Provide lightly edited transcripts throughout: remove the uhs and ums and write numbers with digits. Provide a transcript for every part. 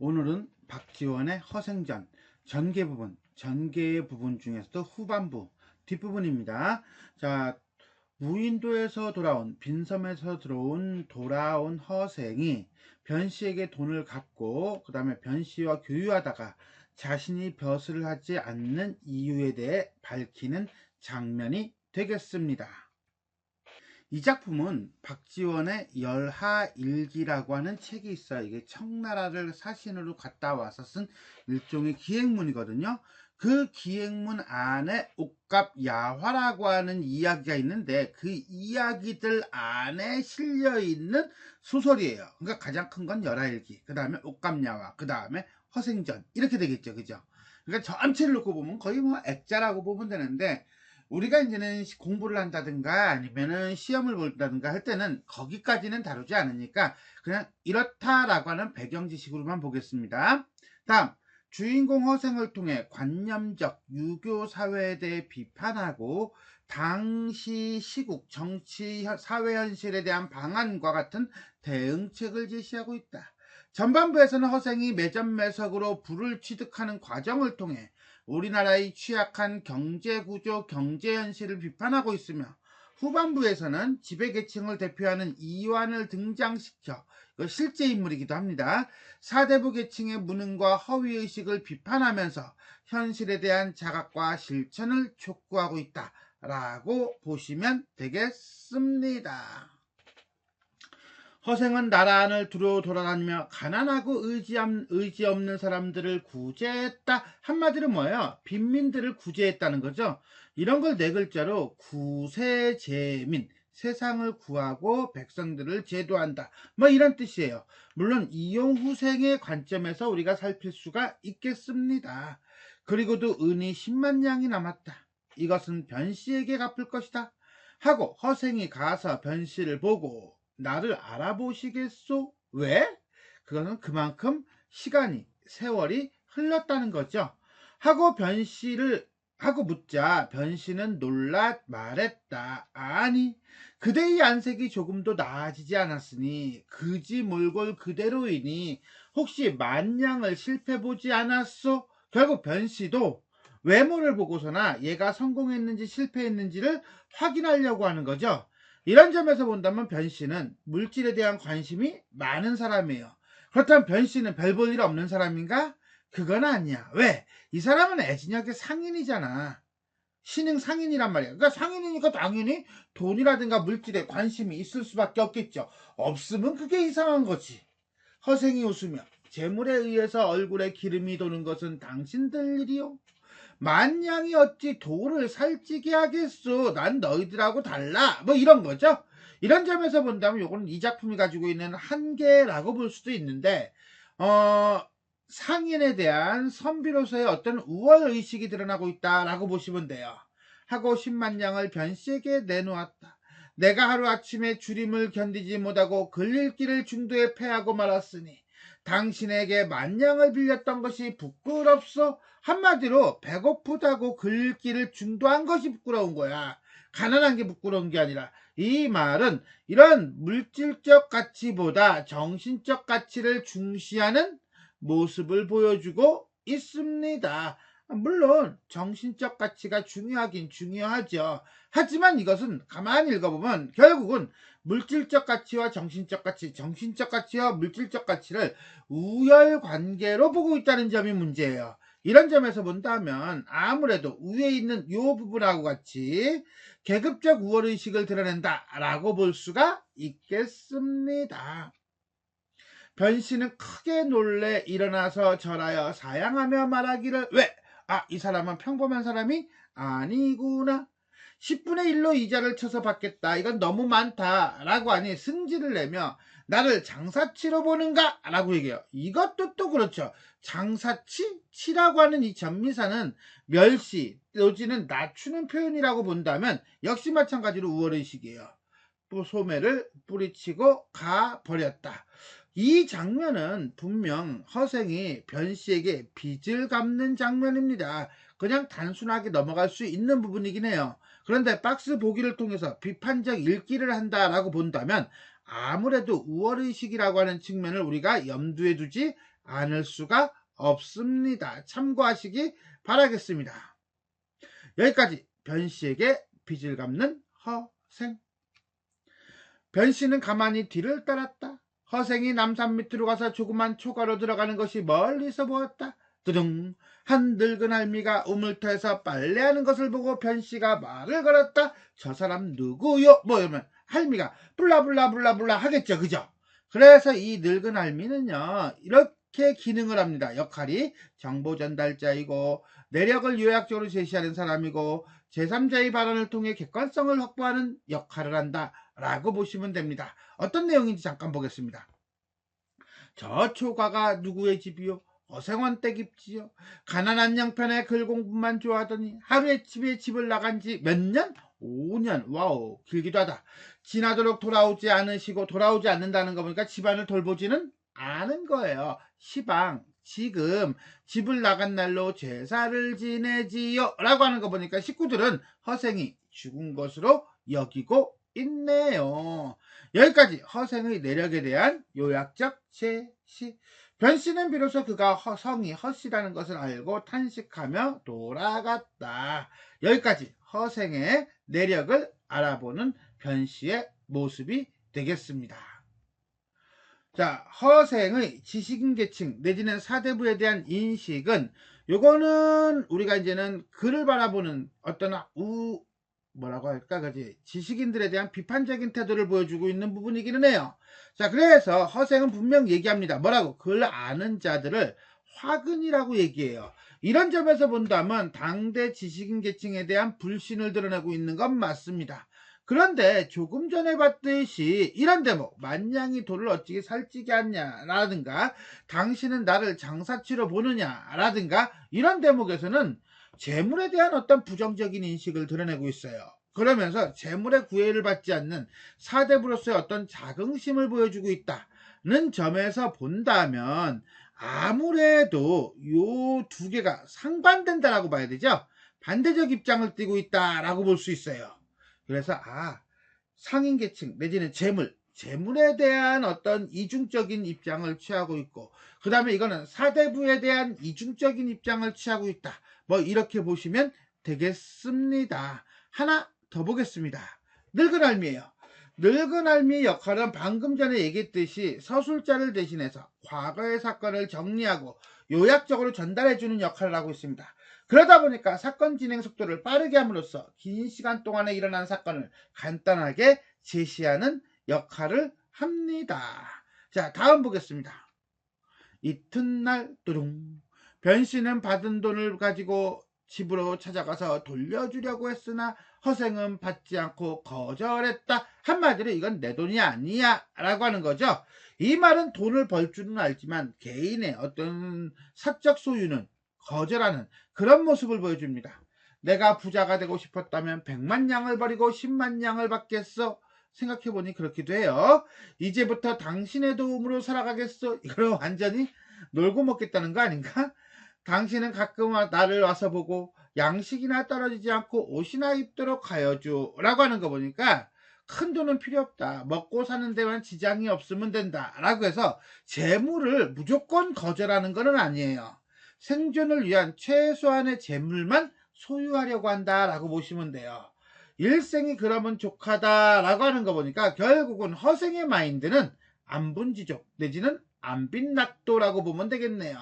오늘은 박지원의 허생전 전개의 부분 중에서도 후반부 뒷부분입니다. 자, 무인도에서 돌아온 빈섬에서 돌아온 허생이 변씨에게 돈을 갚고 그 다음에 변씨와 교유하다가 자신이 벼슬을 하지 않는 이유에 대해 밝히는 장면이 되겠습니다. 이 작품은 박지원의 열하일기라고 하는 책이 있어요. 이게 청나라를 사신으로 갔다 와서 쓴 일종의 기행문이거든요. 그 기행문 안에 옥갑야화라고 하는 이야기가 있는데 그 이야기들 안에 실려있는 소설이에요. 그러니까 가장 큰 건 열하일기, 그 다음에 옥갑야화, 그 다음에 허생전 이렇게 되겠죠. 그죠? 그러니까 전체를 놓고 보면 거의 뭐 액자라고 보면 되는데 우리가 이제는 공부를 한다든가 아니면은 시험을 본다든가 할 때는 거기까지는 다루지 않으니까 그냥 이렇다라고 하는 배경 지식으로만 보겠습니다. 다음, 주인공 허생을 통해 관념적 유교 사회에 대해 비판하고 당시 시국 정치 사회 현실에 대한 방안과 같은 대응책을 제시하고 있다. 전반부에서는 허생이 매점매석으로 부를 취득하는 과정을 통해 우리나라의 취약한 경제구조, 경제현실을 비판하고 있으며 후반부에서는 지배계층을 대표하는 이완을 등장시켜 실제 인물이기도 합니다. 사대부 계층의 무능과 허위의식을 비판하면서 현실에 대한 자각과 실천을 촉구하고 있다라고 보시면 되겠습니다. 허생은 나라 안을 두루 돌아다니며 가난하고 의지 없는 사람들을 구제했다. 한마디로 뭐예요? 빈민들을 구제했다는 거죠. 이런 걸 네 글자로 구세제민, 세상을 구하고 백성들을 제도한다. 뭐 이런 뜻이에요. 물론 이용후생의 관점에서 우리가 살필 수가 있겠습니다. 그리고도 은이 10만 양이 남았다. 이것은 변씨에게 갚을 것이다. 하고 허생이 가서 변씨를 보고 나를 알아보시겠소? 왜? 그것은 그만큼 세월이 흘렀다는 거죠. 하고 하고 묻자 변씨는 놀라 말했다. 아니, 그대의 안색이 조금도 나아지지 않았으니 그지 몰골 그대로이니 혹시 만냥을 실패보지 않았소? 결국 변씨도 외모를 보고서나 얘가 성공했는지 실패했는지를 확인하려고 하는 거죠. 이런 점에서 본다면 변씨는 물질에 대한 관심이 많은 사람이에요. 그렇다면 변씨는 별 볼 일 없는 사람인가? 그건 아니야. 왜? 이 사람은 애진혁의 상인이잖아. 신흥 상인이란 말이야. 그러니까 상인이니까 당연히 돈이라든가 물질에 관심이 있을 수밖에 없겠죠. 없으면 그게 이상한 거지. 허생이 웃으며 재물에 의해서 얼굴에 기름이 도는 것은 당신들 일이요. 만냥이 어찌 돌을 살찌게 하겠소. 난 너희들하고 달라. 뭐 이런 거죠. 이런 점에서 본다면 요거는 이 작품이 가지고 있는 한계라고 볼 수도 있는데 상인에 대한 선비로서의 어떤 우월의식이 드러나고 있다라고 보시면 돼요. 하고 10만 양을 변씨에게 내놓았다. 내가 하루아침에 주림을 견디지 못하고 걸릴길을 중도에 패하고 말았으니 당신에게 만냥을 빌렸던 것이 부끄럽소? 한마디로 배고프다고 걸릴길을 중도한 것이 부끄러운 거야. 가난한 게 부끄러운 게 아니라 이 말은 이런 물질적 가치보다 정신적 가치를 중시하는 모습을 보여주고 있습니다. 물론 정신적 가치가 중요하긴 중요하죠. 하지만 이것은 가만히 읽어보면 결국은 물질적 가치와 정신적 가치, 정신적 가치와 물질적 가치를 우열관계로 보고 있다는 점이 문제예요. 이런 점에서 본다면 아무래도 위에 있는 이 부분하고 같이 계급적 우월의식을 드러낸다라고 볼 수가 있겠습니다. 변씨는 크게 놀래 일어나서 절하여 사양하며 말하기를 왜? 이 사람은 평범한 사람이 아니구나. 10분의 1로 이자를 쳐서 받겠다. 이건 너무 많다. 라고 하니 승질을 내며 나를 장사치로 보는가? 라고 얘기해요. 이것도 또 그렇죠. 장사치? 치라고 하는 이 전미사는 멸시, 노지는 낮추는 표현이라고 본다면 역시 마찬가지로 우월의식이에요. 또 소매를 뿌리치고 가버렸다. 이 장면은 분명 허생이 변씨에게 빚을 갚는 장면입니다. 그냥 단순하게 넘어갈 수 있는 부분이긴 해요. 그런데 박스 보기를 통해서 비판적 읽기를 한다라고 본다면 아무래도 우월의식이라고 하는 측면을 우리가 염두에 두지 않을 수가 없습니다. 참고하시기 바라겠습니다. 여기까지 변씨에게 빚을 갚는 허생. 변씨는 가만히 뒤를 따랐다. 허생이 남산 밑으로 가서 조그만 초가로 들어가는 것이 멀리서 보였다. 두둥. 한 늙은 할미가 우물터에서 빨래하는 것을 보고 변씨가 말을 걸었다. 저 사람 누구요? 뭐 이러면 할미가 블라블라블라블라 하겠죠. 그죠? 그래서 이 늙은 할미는요, 이렇게 기능을 합니다. 역할이 정보 전달자이고 내력을 요약적으로 제시하는 사람이고 제3자의 발언을 통해 객관성을 확보하는 역할을 한다 라고 보시면 됩니다. 어떤 내용인지 잠깐 보겠습니다. 저 초가가 누구의 집이요? 어생원 댁입지요. 가난한 형편에 글 공부만 좋아하더니 하루에 집을 나간 지 몇 년? 5년. 와우, 길기도 하다. 지나도록 돌아오지 않으시고 돌아오지 않는다는 거 보니까 집안을 돌보지는 않은 거예요. 시방, 지금 집을 나간 날로 제사를 지내지요 라고 하는 거 보니까 식구들은 허생이 죽은 것으로 여기고 있네요. 여기까지 허생의 내력에 대한 요약적 제시. 변씨는 비로소 그가 성이 허씨라는 것을 알고 탄식하며 돌아갔다. 여기까지 허생의 내력을 알아보는 변씨의 모습이 되겠습니다. 자, 허생의 지식인계층 내지는 사대부에 대한 인식은 요거는 우리가 이제는 그를 바라보는 어떤 뭐라고 할까, 그지? 지식인들에 대한 비판적인 태도를 보여주고 있는 부분이기는 해요. 자, 그래서 허생은 분명 얘기합니다. 뭐라고? 글 아는 자들을 화근이라고 얘기해요. 이런 점에서 본다면 당대 지식인 계층에 대한 불신을 드러내고 있는 건 맞습니다. 그런데 조금 전에 봤듯이 이런 대목, 만냥이 돌을 어찌게 살찌게 하냐 라든가 당신은 나를 장사치로 보느냐 라든가 이런 대목에서는 재물에 대한 어떤 부정적인 인식을 드러내고 있어요. 그러면서 재물의 구애를 받지 않는 사대부로서의 어떤 자긍심을 보여주고 있다는 점에서 본다면 아무래도 요 두 개가 상반된다라고 봐야 되죠. 반대적 입장을 띠고 있다라고 볼 수 있어요. 그래서 상인계층 내지는 재물에 대한 어떤 이중적인 입장을 취하고 있고 그 다음에 이거는 사대부에 대한 이중적인 입장을 취하고 있다. 뭐 이렇게 보시면 되겠습니다. 하나 더 보겠습니다. 늙은 할미예요. 늙은 할미의 역할은 방금 전에 얘기했듯이 서술자를 대신해서 과거의 사건을 정리하고 요약적으로 전달해주는 역할을 하고 있습니다. 그러다 보니까 사건 진행 속도를 빠르게 함으로써 긴 시간 동안에 일어난 사건을 간단하게 제시하는 역할을 합니다. 자, 다음 보겠습니다. 이튿날 뚜둥. 변씨는 받은 돈을 가지고 집으로 찾아가서 돌려주려고 했으나 허생은 받지 않고 거절했다. 한마디로 이건 내 돈이 아니야 라고 하는 거죠. 이 말은 돈을 벌 줄은 알지만 개인의 어떤 사적 소유는 거절하는 그런 모습을 보여줍니다. 내가 부자가 되고 싶었다면 100만 양을 버리고 10만 양을 받겠어. 생각해보니 그렇기도 해요. 이제부터 당신의 도움으로 살아가겠어. 이걸 완전히 놀고 먹겠다는 거 아닌가? 당신은 가끔 나를 와서 보고 양식이나 떨어지지 않고 옷이나 입도록 하여줘 라고 하는 거 보니까 큰 돈은 필요 없다. 먹고 사는 데만 지장이 없으면 된다 라고 해서 재물을 무조건 거절하는 건 아니에요. 생존을 위한 최소한의 재물만 소유하려고 한다 라고 보시면 돼요. 일생이 그러면 족하다 라고 하는 거 보니까 결국은 허생의 마인드는 안분지족 내지는 안빈낙도라고 보면 되겠네요.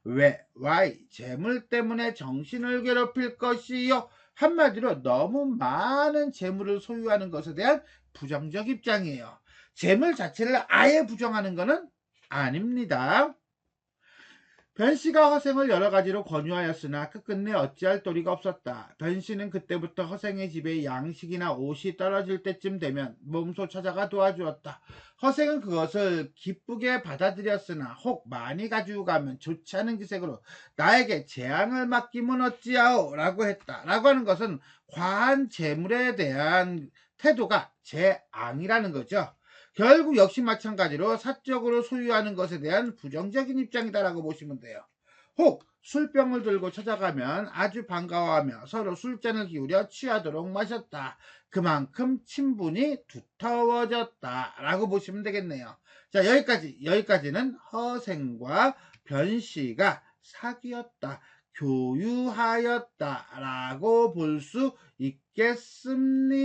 왜? why? 재물 때문에 정신을 괴롭힐 것이요. 한마디로 너무 많은 재물을 소유하는 것에 대한 부정적 입장이에요. 재물 자체를 아예 부정하는 것은 아닙니다. 변씨가 허생을 여러 가지로 권유하였으나 끝끝내 어찌할 도리가 없었다. 변씨는 그때부터 허생의 집에 양식이나 옷이 떨어질 때쯤 되면 몸소 찾아가 도와주었다. 허생은 그것을 기쁘게 받아들였으나 혹 많이 가지고 가면 좋지 않은 기색으로 나에게 재앙을 맡기면 어찌하오 라고 했다. 라고 하는 것은 과한 재물에 대한 태도가 재앙이라는 거죠. 결국 역시 마찬가지로 사적으로 소유하는 것에 대한 부정적인 입장이다라고 보시면 돼요. 혹 술병을 들고 찾아가면 아주 반가워하며 서로 술잔을 기울여 취하도록 마셨다. 그만큼 친분이 두터워졌다 라고 보시면 되겠네요. 자, 여기까지는 허생과 변씨가 사귀었다, 교유하였다 라고 볼 수 있겠습니다.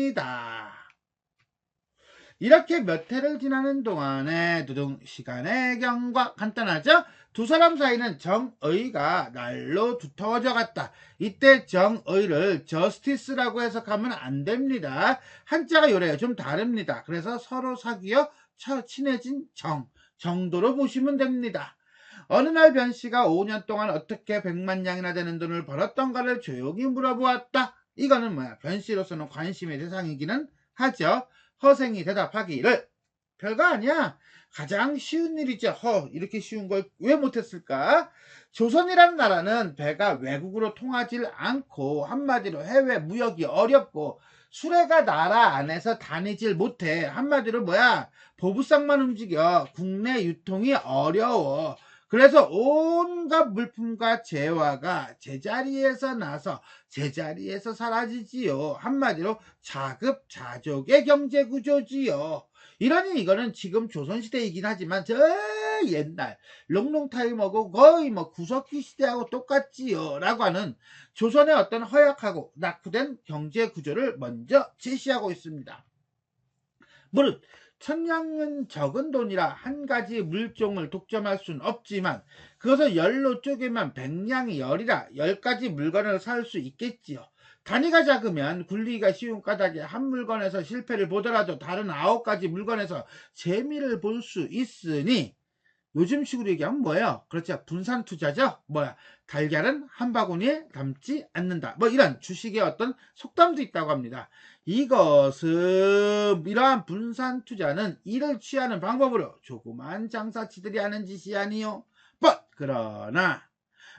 이렇게 몇 해를 지나는 동안에 두둥 시간의 경과. 간단하죠? 두 사람 사이는 정의가 날로 두터워져 갔다. 이때 정의를 저스티스라고 해석하면 안 됩니다. 한자가 요래요. 좀 다릅니다. 그래서 서로 사귀어 친해진 정도로 보시면 됩니다. 어느 날 변씨가 5년 동안 어떻게 100만 양이나 되는 돈을 벌었던가를 조용히 물어보았다. 이거는 뭐야? 변씨로서는 관심의 대상이기는 하죠. 허생이 대답하기를 별거 아니야. 가장 쉬운 일이죠. 이렇게 쉬운 걸 왜 못했을까? 조선이라는 나라는 배가 외국으로 통하질 않고 한마디로 해외 무역이 어렵고 수레가 나라 안에서 다니질 못해. 한마디로 뭐야? 보부상만 움직여. 국내 유통이 어려워. 그래서 온갖 물품과 재화가 제자리에서 나서 제자리에서 사라지지요. 한마디로 자급자족의 경제구조지요. 이러니 이거는 지금 조선시대이긴 하지만 저 옛날 롱롱타임하고 거의 뭐 구석기 시대하고 똑같지요 라고 하는 조선의 어떤 허약하고 낙후된 경제구조를 먼저 제시하고 있습니다. 무릇 천냥은 적은 돈이라 한 가지 물종을 독점할 수는 없지만 그것을 열로 쪼개면 100냥이 열이라 10가지 물건을 살 수 있겠지요. 단위가 작으면 굴리기가 쉬운 까닭에 한 물건에서 실패를 보더라도 다른 9가지 물건에서 재미를 볼 수 있으니 요즘식으로 얘기하면 뭐예요? 그렇죠. 분산 투자죠. 달걀은 한 바구니에 담지 않는다. 이런 주식의 어떤 속담도 있다고 합니다. 이러한 분산 투자는 이를 취하는 방법으로 조그만 장사치들이 하는 짓이 아니요. 그러나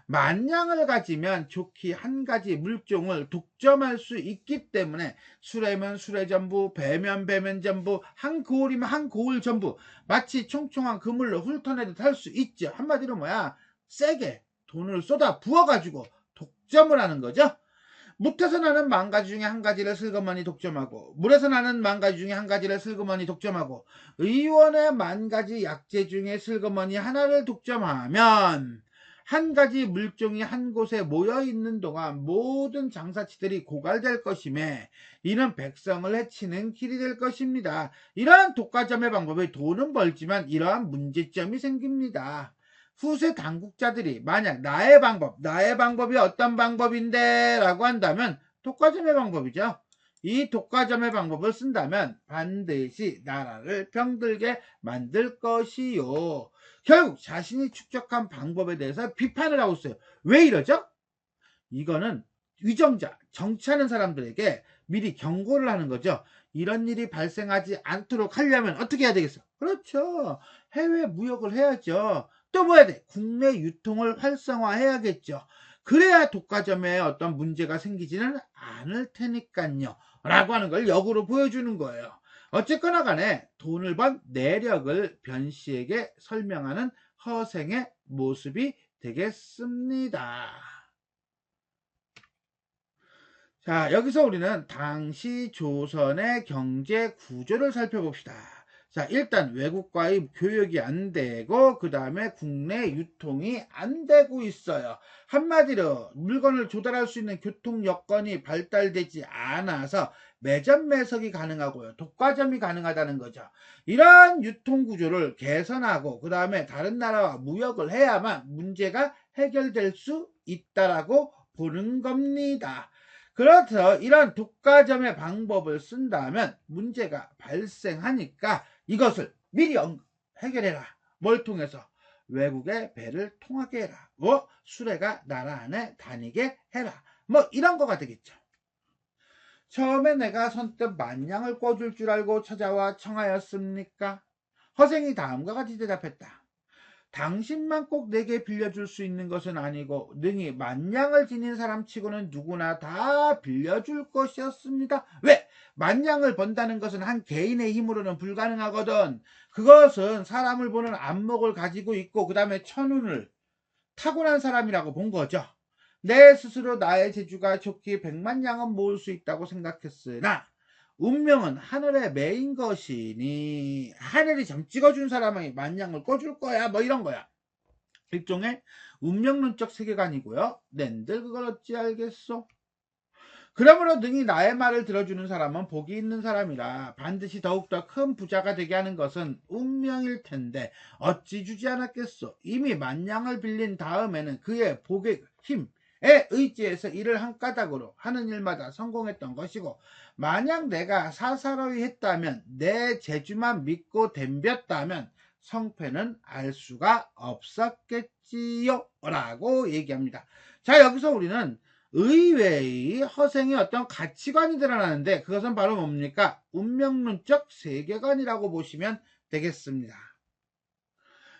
만냥을 가지면 좋게 한 가지 물종을 독점할 수 있기 때문에 수레면 수레 전부, 배면 배면 전부, 한 고울이면 한 고울 전부 마치 총총한 그물로 훑어내듯 할 수 있죠. 한마디로 세게 돈을 쏟아 부어가지고 독점을 하는 거죠. 묵에서 나는 만 가지 중에 한 가지를 슬그머니 독점하고 물에서 나는 만 가지 중에 한 가지를 슬그머니 독점하고 의원의 만 가지 약재 중에 슬그머니 하나를 독점하면 한 가지 물종이 한 곳에 모여있는 동안 모든 장사치들이 고갈될 것임에 이는 백성을 해치는 길이 될 것입니다. 이러한 독과점의 방법에 돈은 벌지만 이러한 문제점이 생깁니다. 후세 당국자들이 만약 나의 방법이 어떤 방법인데 라고 한다면 독과점의 방법이죠. 이 독과점의 방법을 쓴다면 반드시 나라를 병들게 만들 것이요. 결국 자신이 축적한 방법에 대해서 비판을 하고 있어요. 왜 이러죠? 이거는 위정자, 정치하는 사람들에게 미리 경고를 하는 거죠. 이런 일이 발생하지 않도록 하려면 어떻게 해야 되겠어? 그렇죠. 해외 무역을 해야죠. 또 뭐 해야 돼? 국내 유통을 활성화해야겠죠. 그래야 독과점에 어떤 문제가 생기지는 않을 테니까요. 라고 하는 걸 역으로 보여주는 거예요. 어쨌거나 간에 돈을 번 내력을 변씨에게 설명하는 허생의 모습이 되겠습니다. 자, 여기서 우리는 당시 조선의 경제 구조를 살펴봅시다. 자, 일단 외국과의 교역이 안 되고 그 다음에 국내 유통이 안 되고 있어요. 한마디로 물건을 조달할 수 있는 교통 여건이 발달되지 않아서 매점 매석이 가능하고요. 독과점이 가능하다는 거죠. 이러한 유통 구조를 개선하고 그 다음에 다른 나라와 무역을 해야만 문제가 해결될 수 있다라고 보는 겁니다. 그래서 이런 독과점의 방법을 쓴다면 문제가 발생하니까 이것을 미리 해결해라. 뭘 통해서? 외국의 배를 통하게 해라. 수레가 나라 안에 다니게 해라. 이런 거가 되겠죠. 처음에 내가 선뜻 만냥을 꿔줄 줄 알고 찾아와 청하였습니까? 허생이 다음과 같이 대답했다. 당신만 꼭 내게 빌려줄 수 있는 것은 아니고 능히 만냥을 지닌 사람치고는 누구나 다 빌려줄 것이었습니다. 왜? 만냥을 번다는 것은 한 개인의 힘으로는 불가능하거든. 그것은 사람을 보는 안목을 가지고 있고 그 다음에 천운을 타고난 사람이라고 본 거죠. 내 스스로 나의 재주가 좋기 100만 양은 모을 수 있다고 생각했으나 운명은 하늘에 매인 것이니 하늘이 점 찍어준 사람이 만냥을 꺼줄 거야 뭐 이런 거야. 일종의 운명론적 세계관이고요. 낸들 그걸 어찌 알겠소? 그러므로 능히 나의 말을 들어주는 사람은 복이 있는 사람이라 반드시 더욱더 큰 부자가 되게 하는 것은 운명일 텐데 어찌 주지 않았겠소? 이미 만냥을 빌린 다음에는 그의 복의 힘에 의지해서 일을 한 까닭으로 하는 일마다 성공했던 것이고, 만약 내가 사사로이 했다면 내 재주만 믿고 덤볐다면 성패는 알 수가 없었겠지요 라고 얘기합니다. 자, 여기서 우리는 의외의 허생의 어떤 가치관이 드러나는데 그것은 바로 뭡니까? 운명론적 세계관이라고 보시면 되겠습니다.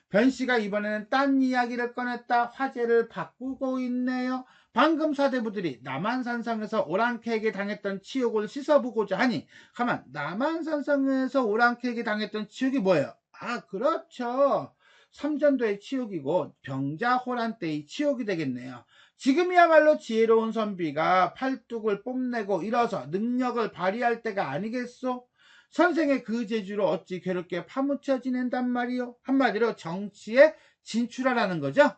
변씨가 이번에는 딴 이야기를 꺼냈다. 화제를 바꾸고 있네요. 방금 사대부들이 남한산성에서 오랑캐에게 당했던 치욕을 씻어보고자 하니 가만, 남한산성에서 오랑캐에게 당했던 치욕이 뭐예요? 아, 그렇죠. 삼전도의 치욕이고 병자호란 때의 치욕이 되겠네요. 지금이야말로 지혜로운 선비가 팔뚝을 뽐내고 일어서 능력을 발휘할 때가 아니겠소? 선생의 그 재주로 어찌 괴롭게 파묻혀 지낸단 말이요? 한마디로 정치에 진출하라는 거죠.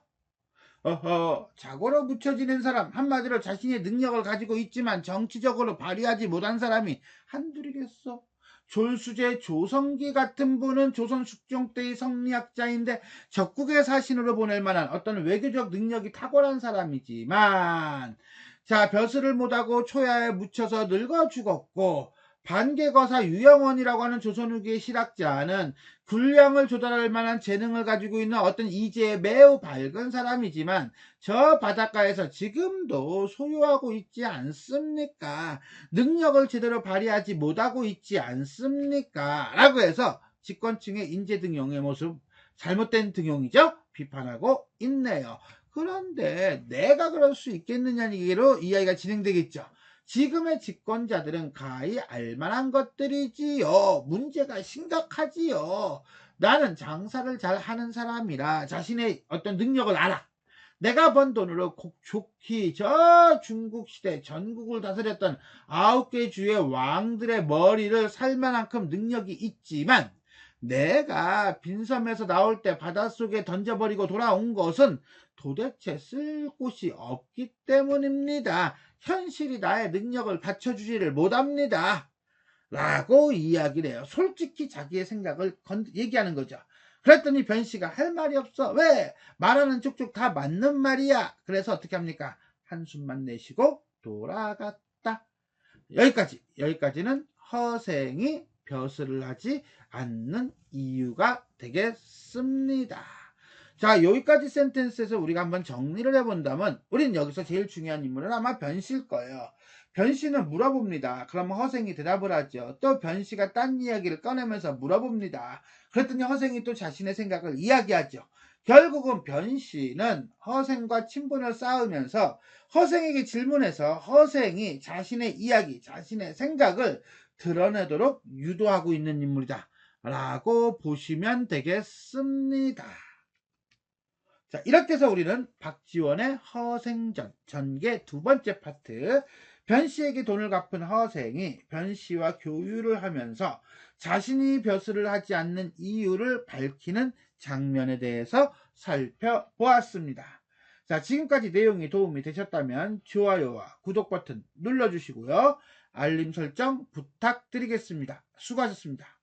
자고로 붙여지는 사람, 한마디로 자신의 능력을 가지고 있지만 정치적으로 발휘하지 못한 사람이 한둘이겠소? 졸수제 조성기 같은 분은 조선 숙종 때의 성리학자인데 적국의 사신으로 보낼 만한 어떤 외교적 능력이 탁월한 사람이지만, 자, 벼슬을 못하고 초야에 묻혀서 늙어 죽었고, 반개거사 유영원이라고 하는 조선 후기의 실학자는 군량을 조달할 만한 재능을 가지고 있는 어떤 이제에 매우 밝은 사람이지만 저 바닷가에서 지금도 소유하고 있지 않습니까? 능력을 제대로 발휘하지 못하고 있지 않습니까? 라고 해서 집권층의 인재 등용의 모습, 잘못된 등용이죠? 비판하고 있네요. 그런데 내가 그럴 수 있겠느냐는 얘기로 이야기가 진행되겠죠. 지금의 집권자들은 가히 알만한 것들이지요. 문제가 심각하지요. 나는 장사를 잘 하는 사람이라 자신의 어떤 능력을 알아. 내가 번 돈으로 좋기 저 중국 시대 전국을 다스렸던 9개 주의 왕들의 머리를 살 만큼 능력이 있지만 내가 빈섬에서 나올 때 바닷속에 던져버리고 돌아온 것은 도대체 쓸 곳이 없기 때문입니다. 현실이 나의 능력을 받쳐주지를 못합니다. 라고 이야기를 해요. 솔직히 자기의 생각을 얘기하는 거죠. 그랬더니 변씨가 할 말이 없어. 왜? 말하는 쪽쪽 다 맞는 말이야. 그래서 어떻게 합니까? 한숨만 내쉬고 돌아갔다. 여기까지는 허생이 벼슬을 하지 않는 이유가 되겠습니다. 자, 여기까지 센텐스에서 우리가 한번 정리를 해본다면 우리는 여기서 제일 중요한 인물은 아마 변씨일 거예요. 변씨는 물어봅니다. 그러면 허생이 대답을 하죠. 또 변씨가 딴 이야기를 꺼내면서 물어봅니다. 그랬더니 허생이 또 자신의 생각을 이야기하죠. 결국은 변씨는 허생과 친분을 쌓으면서 허생에게 질문해서 허생이 자신의 이야기, 자신의 생각을 드러내도록 유도하고 있는 인물이다 라고 보시면 되겠습니다. 자, 이렇게 해서 우리는 박지원의 허생전 전개 두 번째 파트, 변씨에게 돈을 갚은 허생이 변씨와 교유를 하면서 자신이 벼슬을 하지 않는 이유를 밝히는 장면에 대해서 살펴보았습니다. 자, 지금까지 내용이 도움이 되셨다면 좋아요와 구독 버튼 눌러주시고요. 알림 설정 부탁드리겠습니다. 수고하셨습니다.